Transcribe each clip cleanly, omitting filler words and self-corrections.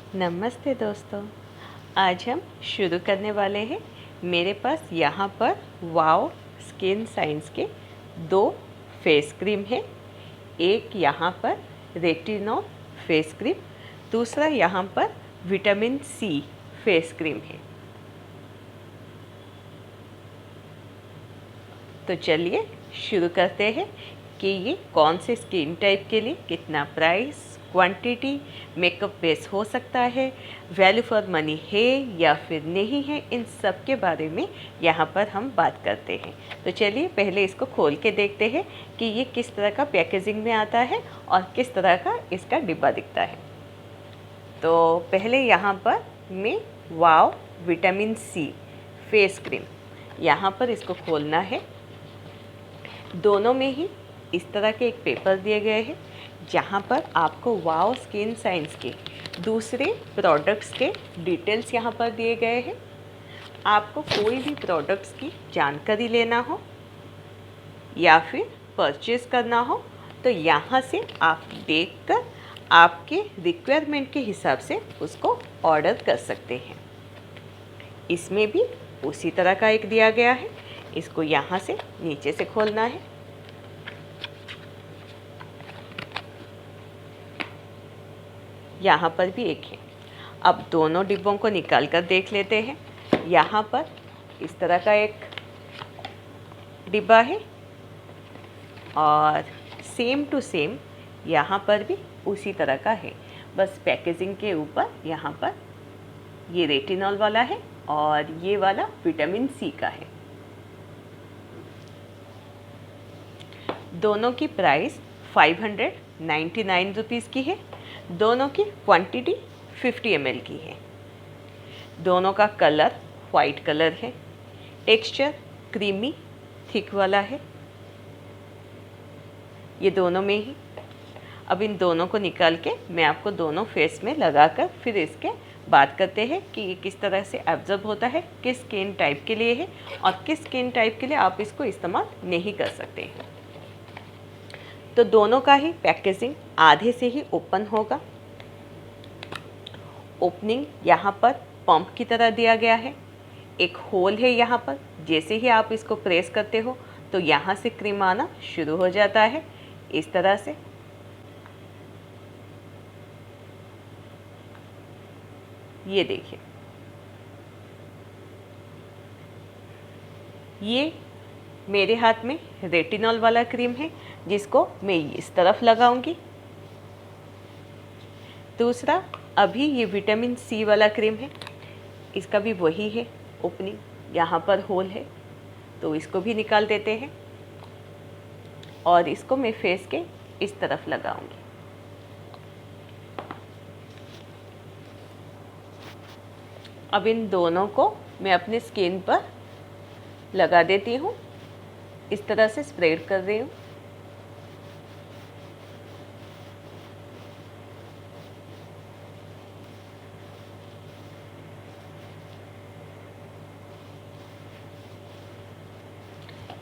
नमस्ते दोस्तों। आज हम शुरू करने वाले हैं। मेरे पास यहाँ पर वाओ स्किन साइंस के 2 फेस क्रीम है। एक यहाँ पर रेटिनॉल फेस क्रीम, दूसरा यहाँ पर विटामिन सी फेस क्रीम है। तो चलिए शुरू करते हैं कि ये कौन से स्किन टाइप के लिए कितना प्राइस, क्वांटिटी, मेकअप बेस हो सकता है, वैल्यू फॉर मनी है या फिर नहीं है, इन सब के बारे में यहाँ पर हम बात करते हैं। तो चलिए पहले इसको खोल के देखते हैं कि ये किस तरह का पैकेजिंग में आता है और किस तरह का इसका डिब्बा दिखता है। तो पहले यहाँ पर मैं wow vitamin C face cream, यहाँ पर इसको खोलना है। दोनों में ही इस तरह के एक पेपर दिए गए हैं जहाँ पर आपको वाओ स्किन साइंस के दूसरे प्रोडक्ट्स के डिटेल्स यहाँ पर दिए गए हैं। आपको कोई भी प्रोडक्ट्स की जानकारी लेना हो या फिर परचेज़ करना हो तो यहाँ से आप देखकर आपके रिक्वायरमेंट के हिसाब से उसको ऑर्डर कर सकते हैं। इसमें भी उसी तरह का एक दिया गया है। इसको यहाँ से नीचे से खोलना है। यहाँ पर भी एक है। अब दोनों डिब्बों को निकाल कर देख लेते हैं। यहाँ पर इस तरह का एक डिब्बा है और सेम टू सेम यहाँ पर भी उसी तरह का है। बस पैकेजिंग के ऊपर यहाँ पर ये रेटिनॉल वाला है और ये वाला विटामिन सी का है। दोनों की प्राइस 599 रुपीज़ की है। दोनों की क्वांटिटी 50 ml की है। दोनों का कलर वाइट कलर है। टेक्सचर क्रीमी थिक वाला है। ये दोनों में ही। अब इन दोनों को निकाल के मैं आपको दोनों फेस में लगाकर फिर इसके बात करते हैं कि ये किस तरह से एब्जॉर्ब होता है, किस स्किन टाइप के लिए है और किस स्किन टाइप के लिए आप इसको इस्तेमाल नहीं कर सकते हैं। तो दोनों का ही पैकेजिंग आधे से ही ओपन होगा। ओपनिंग यहाँ पर पंप की तरह दिया गया है। एक होल है यहाँ पर। जैसे ही आप इसको प्रेस करते हो तो यहाँ से क्रीम आना शुरू हो जाता है इस तरह से। ये देखिए, ये मेरे हाथ में रेटिनॉल वाला क्रीम है जिसको मैं इस तरफ लगाऊंगी। दूसरा अभी ये विटामिन सी वाला क्रीम है। इसका भी वही है ओपनिंग, यहाँ पर होल है तो इसको भी निकाल देते हैं और इसको मैं फेस के इस तरफ लगाऊंगी। अब इन दोनों को मैं अपने स्किन पर लगा देती हूँ। इस तरह से स्प्रेड कर रही हूँ।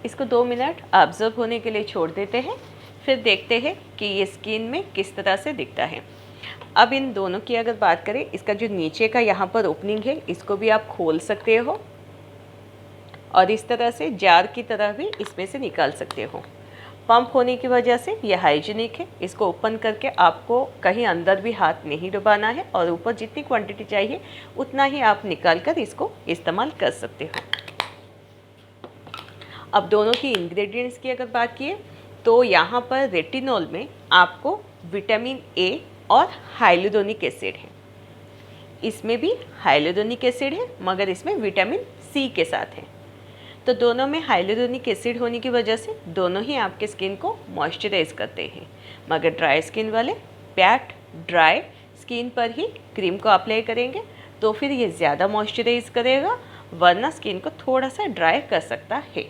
इसको 2 मिनट ऑब्जर्व होने के लिए छोड़ देते हैं। फिर देखते हैं कि ये स्किन में किस तरह से दिखता है। अब इन दोनों की अगर बात करें, इसका जो नीचे का यहाँ पर ओपनिंग है इसको भी आप खोल सकते हो और इस तरह से जार की तरह भी इसमें से निकाल सकते हो। पंप होने की वजह से ये हाइजीनिक है। इसको ओपन करके आपको कहीं अंदर भी हाथ नहीं डुबाना है और ऊपर जितनी क्वांटिटी चाहिए उतना ही आप निकाल कर इसको इस्तेमाल कर सकते हो। अब दोनों की इंग्रेडिएंट्स की अगर बात किए तो यहाँ पर रेटिनॉल में आपको विटामिन ए और हाइलुरोनिक एसिड है। इसमें भी हाइलुरोनिक एसिड है मगर इसमें विटामिन सी के साथ है। तो दोनों में हाइलुरोनिक एसिड होने की वजह से दोनों ही आपके स्किन को मॉइस्चराइज करते हैं। मगर ड्राई स्किन वाले पैट ड्राई स्किन पर ही क्रीम को अप्लाई करेंगे तो फिर ये ज़्यादा मॉइस्चराइज करेगा, वरना स्किन को थोड़ा सा ड्राई कर सकता है।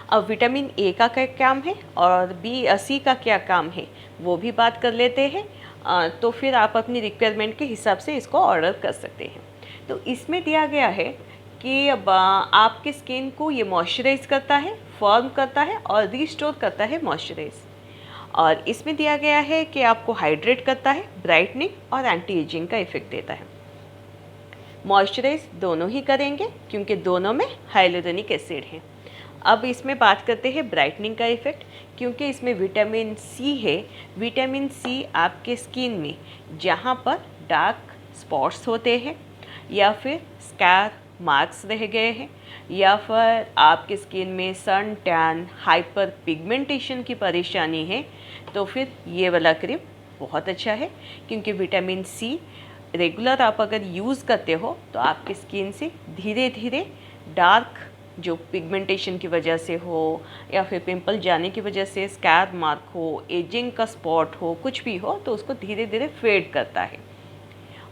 अब विटामिन ए का क्या काम है और सी का क्या काम है वो भी बात कर लेते हैं। तो फिर आप अपनी रिक्वायरमेंट के हिसाब से इसको ऑर्डर कर सकते हैं। तो इसमें दिया गया है कि अब आपके स्किन को ये मॉइस्चराइज करता है, फॉर्म करता है और रिस्टोर करता है मॉइस्चराइज। और इसमें दिया गया है कि आपको हाइड्रेट करता है, ब्राइटनिंग और एंटी एजिंग का इफेक्ट देता है। मॉइस्चराइज दोनों ही करेंगे क्योंकि दोनों में हाइलोरोनिक एसिड है। अब इसमें बात करते हैं ब्राइटनिंग का इफेक्ट, क्योंकि इसमें विटामिन सी है। विटामिन सी आपके स्किन में जहाँ पर डार्क स्पॉट्स होते हैं या फिर स्कार मार्क्स रह गए हैं या फिर आपके स्किन में सन टैन हाइपर पिगमेंटेशन की परेशानी है, तो फिर ये वाला क्रीम बहुत अच्छा है, क्योंकि विटामिन सी रेगुलर आप अगर यूज़ करते हो तो आपकी स्किन से धीरे धीरे डार्क जो पिगमेंटेशन की वजह से हो या फिर पिंपल जाने की वजह से स्कार मार्क हो, एजिंग का स्पॉट हो, कुछ भी हो, तो उसको धीरे धीरे फेड करता है।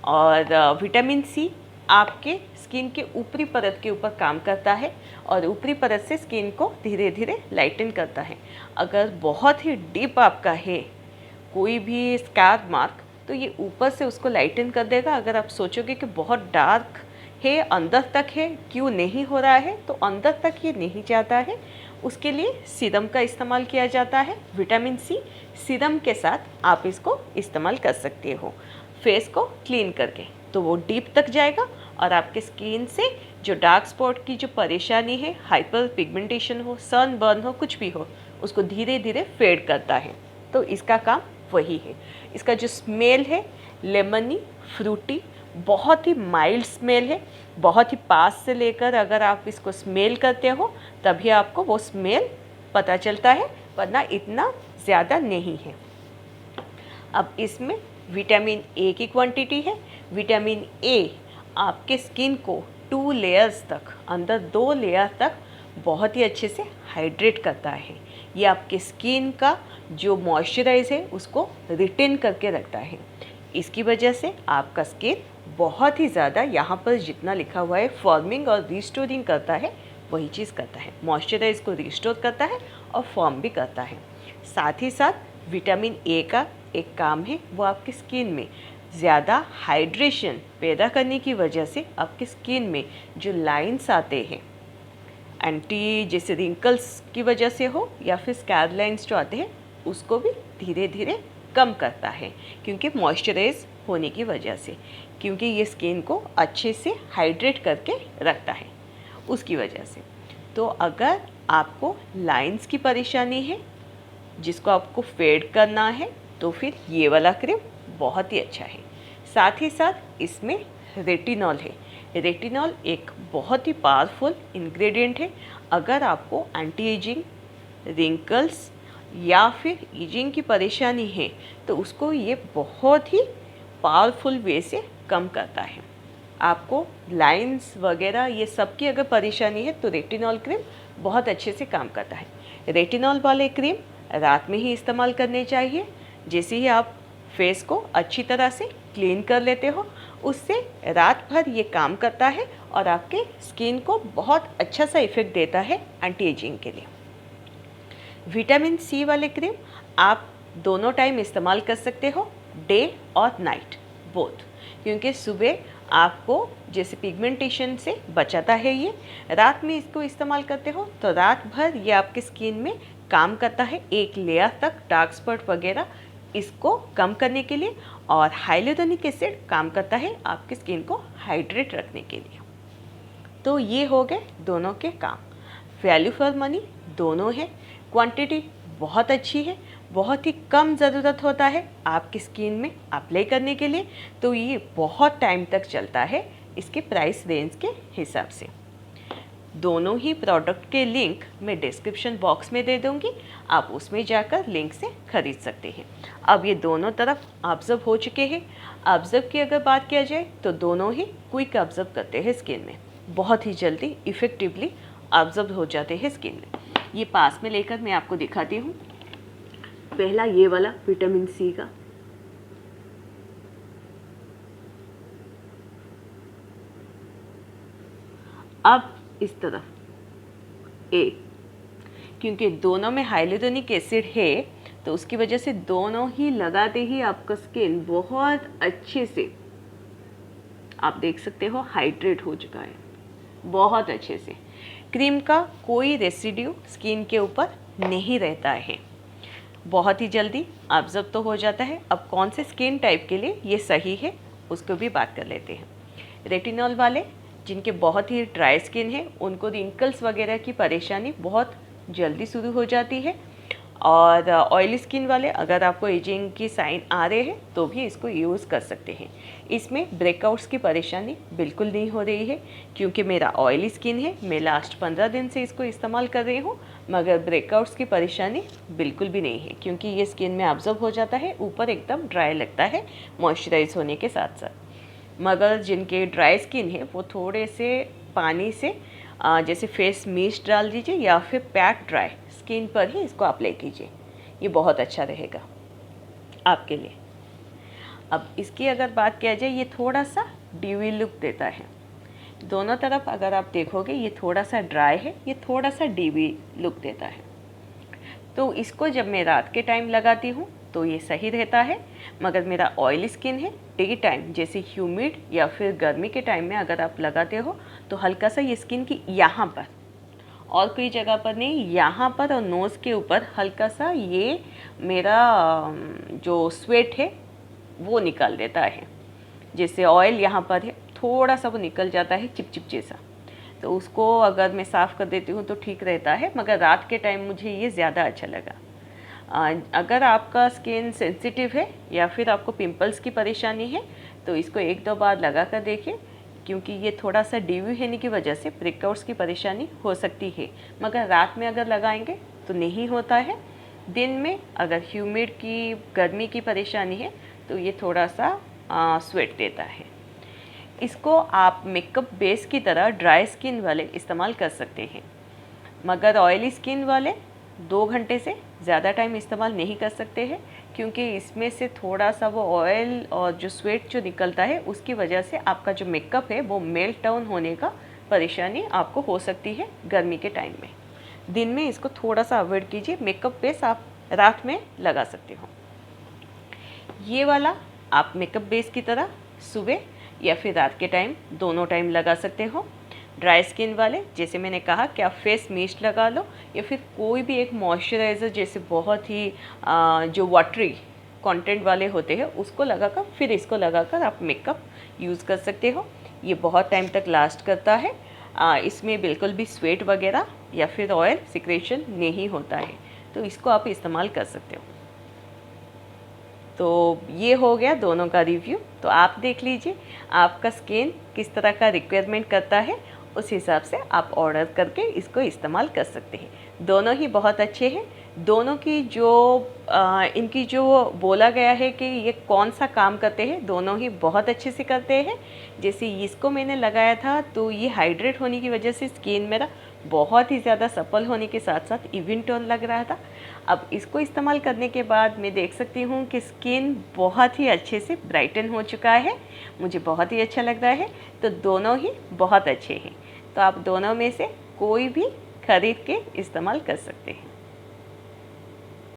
और विटामिन सी आपके स्किन के ऊपरी परत के ऊपर काम करता है और ऊपरी परत से स्किन को धीरे धीरे लाइटन करता है। अगर बहुत ही डीप आपका है कोई भी स्कार मार्क, तो ये ऊपर से उसको लाइटन कर देगा। अगर आप सोचोगे कि बहुत डार्क है, अंदर तक है, क्यों नहीं हो रहा है, तो अंदर तक ये नहीं जाता है। उसके लिए सीरम का इस्तेमाल किया जाता है। विटामिन सी सीरम के साथ आप इसको इस्तेमाल कर सकते हो फेस को क्लीन करके, तो वो डीप तक जाएगा और आपके स्किन से जो डार्क स्पॉट की जो परेशानी है, हाइपर पिगमेंटेशन हो, सन बर्न हो, कुछ भी हो, उसको धीरे धीरे फेड करता है। तो इसका काम वही है। इसका जो स्मेल है लेमनी फ्रूटी, बहुत ही माइल्ड स्मेल है। बहुत ही पास से लेकर अगर आप इसको स्मेल करते हो तभी आपको वो स्मेल पता चलता है, वरना इतना ज़्यादा नहीं है। अब इसमें विटामिन ए की क्वांटिटी है। विटामिन ए आपके स्किन को 2 लेयर्स तक, अंदर 2 लेयर तक बहुत ही अच्छे से हाइड्रेट करता है। ये आपके स्किन का जो मॉइस्चराइज है उसको रिटेन करके रखता है। इसकी वजह से आपका स्किन बहुत ही ज़्यादा, यहाँ पर जितना लिखा हुआ है फॉर्मिंग और रिस्टोरिंग करता है, वही चीज़ करता है। मॉइस्चराइज को रिस्टोर करता है और फॉर्म भी करता है। साथ ही साथ विटामिन ए का एक काम है, वो आपकी स्किन में ज़्यादा हाइड्रेशन पैदा करने की वजह से आपकी स्किन में जो लाइंस आते हैं, एंटी जैसे रिंकल्स की वजह से हो या फिर स्कार लाइंस जो आते हैं, उसको भी धीरे धीरे कम करता है, क्योंकि मॉइस्चराइज होने की वजह से, क्योंकि ये स्किन को अच्छे से हाइड्रेट करके रखता है उसकी वजह से। तो अगर आपको लाइंस की परेशानी है जिसको आपको फेड करना है, तो फिर ये वाला क्रीम बहुत ही अच्छा है। साथ ही साथ इसमें रेटिनॉल है। रेटिनॉल एक बहुत ही पावरफुल इंग्रेडिएंट है। अगर आपको एंटी एजिंग, रिंकल्स या फिर एजिंग की परेशानी है, तो उसको ये बहुत ही पावरफुल वे से कम करता है। आपको लाइंस वगैरह ये सब की अगर परेशानी है तो रेटिनॉल क्रीम बहुत अच्छे से काम करता है। रेटिनॉल वाले क्रीम रात में ही इस्तेमाल करने चाहिए। जैसे ही आप फेस को अच्छी तरह से क्लीन कर लेते हो, उससे रात भर ये काम करता है और आपके स्किन को बहुत अच्छा सा इफ़ेक्ट देता है एंटी एजिंग के लिए। विटामिन सी वाले क्रीम आप दोनों टाइम इस्तेमाल कर सकते हो, डे और नाइट बोथ, क्योंकि सुबह आपको जैसे पिगमेंटेशन से बचाता है। ये रात में इसको इस्तेमाल करते हो तो रात भर ये आपकी स्किन में काम करता है, एक लेयर तक डार्क स्पॉट वगैरह इसको कम करने के लिए, और हाइलोरोनिक एसिड काम करता है आपकी स्किन को हाइड्रेट रखने के लिए। तो ये हो गए दोनों के काम। वैल्यू फॉर मनी दोनों है। क्वांटिटी बहुत अच्छी है, बहुत ही कम ज़रूरत होता है आपकी स्किन में अप्लाई करने के लिए, तो ये बहुत टाइम तक चलता है इसके प्राइस रेंज के हिसाब से। दोनों ही प्रोडक्ट के लिंक मैं डिस्क्रिप्शन बॉक्स में दे दूंगी, आप उसमें जाकर लिंक से ख़रीद सकते हैं। अब ये दोनों तरफ ऑब्जर्व हो चुके हैं। ऑब्जर्व की अगर बात किया जाए तो दोनों ही क्विक ऑब्जर्व करते हैं स्किन में, बहुत ही जल्दी इफ़ेक्टिवली ऑब्जर्व हो जाते हैं स्किन में। ये पास में लेकर मैं आपको दिखाती हूँ। पहला ये वाला विटामिन सी का, अब इस तरफ ए, क्योंकि दोनों में हाइलोरोनिक एसिड है तो उसकी वजह से दोनों ही लगाते ही आपका स्किन बहुत अच्छे से, आप देख सकते हो, हाइड्रेट हो चुका है बहुत अच्छे से। क्रीम का कोई रेसिड्यू स्किन के ऊपर नहीं रहता है। बहुत ही जल्दी ऑब्जर्व तो हो जाता है। अब कौन से स्किन टाइप के लिए ये सही है उसको भी बात कर लेते हैं। रेटिनॉल वाले जिनके बहुत ही ड्राई स्किन है, उनको रिंकल्स वगैरह की परेशानी बहुत जल्दी शुरू हो जाती है। और ऑयली स्किन वाले, अगर आपको एजिंग की साइन आ रहे हैं तो भी इसको यूज़ कर सकते हैं। इसमें ब्रेकआउट्स की परेशानी बिल्कुल नहीं हो रही है, क्योंकि मेरा ऑयली स्किन है, मैं लास्ट 15 दिन से इसको इस्तेमाल कर रही हूँ, मगर ब्रेकआउट्स की परेशानी बिल्कुल भी नहीं है, क्योंकि ये स्किन में ऑब्जर्व हो जाता है, ऊपर एकदम ड्राई लगता है मॉइस्चराइज होने के साथ साथ। मगर जिनके ड्राई स्किन है वो थोड़े से पानी से जैसे फेस मिस्ट डाल दीजिए या फिर पैक ड्राई स्किन पर ही इसको अप्लाई कीजिए, ये बहुत अच्छा रहेगा आपके लिए। अब इसकी अगर बात किया जाए, ये थोड़ा सा ड्यूई लुक देता है। दोनों तरफ अगर आप देखोगे ये थोड़ा सा ड्राई है, ये थोड़ा सा ड्यूई लुक देता है। तो इसको जब मैं रात के टाइम लगाती हूँ तो ये सही रहता है, मगर मेरा ऑयली स्किन है, डे टाइम जैसे ह्यूमिड या फिर गर्मी के टाइम में अगर आप लगाते हो तो हल्का सा ये स्किन की यहाँ पर, और कोई जगह पर नहीं, यहाँ पर और नोज़ के ऊपर हल्का सा ये मेरा जो स्वेट है वो निकाल देता है। जैसे ऑयल यहाँ पर है, थोड़ा सा वो निकल जाता है चिपचिप जैसा, तो उसको अगर मैं साफ़ कर देती हूँ तो ठीक रहता है, मगर रात के टाइम मुझे ये ज़्यादा अच्छा लगा। अगर आपका स्किन सेंसिटिव है या फिर आपको पिंपल्स की परेशानी है तो इसको 1-2 बार लगा कर देखिए, क्योंकि ये थोड़ा सा ड्यूई होने की वजह से ब्रेकआउट्स की परेशानी हो सकती है, मगर रात में अगर लगाएंगे तो नहीं होता है। दिन में अगर ह्यूमिड की गर्मी की परेशानी है तो ये थोड़ा सा स्वेट देता है। इसको आप मेकअप बेस की तरह ड्राई स्किन वाले इस्तेमाल कर सकते हैं, मगर ऑयली स्किन वाले 2 घंटे से ज़्यादा टाइम इस्तेमाल नहीं कर सकते हैं, क्योंकि इसमें से थोड़ा सा वो ऑयल और जो स्वेट जो निकलता है उसकी वजह से आपका जो मेकअप है वो मेल्ट डाउन होने का परेशानी आपको हो सकती है गर्मी के टाइम में। दिन में इसको थोड़ा सा अवॉइड कीजिए, मेकअप बेस आप रात में लगा सकते हो। ये वाला आप मेकअप बेस की तरह सुबह या फिर रात के टाइम, दोनों टाइम लगा सकते हो। ड्राई स्किन वाले, जैसे मैंने कहा कि आप फेस मिस्ट लगा लो या फिर कोई भी एक मॉइस्चराइज़र जैसे बहुत ही जो वाटरी कंटेंट वाले होते हैं उसको लगाकर फिर इसको लगाकर आप मेकअप यूज़ कर सकते हो। ये बहुत टाइम तक लास्ट करता है। इसमें बिल्कुल भी स्वेट वगैरह या फिर ऑयल सिक्रेशन नहीं होता है, तो इसको आप इस्तेमाल कर सकते हो। तो ये हो गया दोनों का रिव्यू। तो आप देख लीजिए आपका स्किन किस तरह का रिक्वायरमेंट करता है, उस हिसाब से आप ऑर्डर करके इसको इस्तेमाल कर सकते हैं। दोनों ही बहुत अच्छे हैं। दोनों की जो इनकी जो बोला गया है कि ये कौन सा काम करते हैं, दोनों ही बहुत अच्छे से करते हैं। जैसे इसको मैंने लगाया था तो ये हाइड्रेट होने की वजह से स्किन मेरा बहुत ही ज़्यादा सफल होने के साथ साथ इवन टोन लग रहा था। अब इसको इस्तेमाल करने के बाद मैं देख सकती हूँ कि स्किन बहुत ही अच्छे से ब्राइटन हो चुका है, मुझे बहुत ही अच्छा लग रहा है। तो दोनों ही बहुत अच्छे हैं, तो आप दोनों में से कोई भी खरीद के इस्तेमाल कर सकते हैं।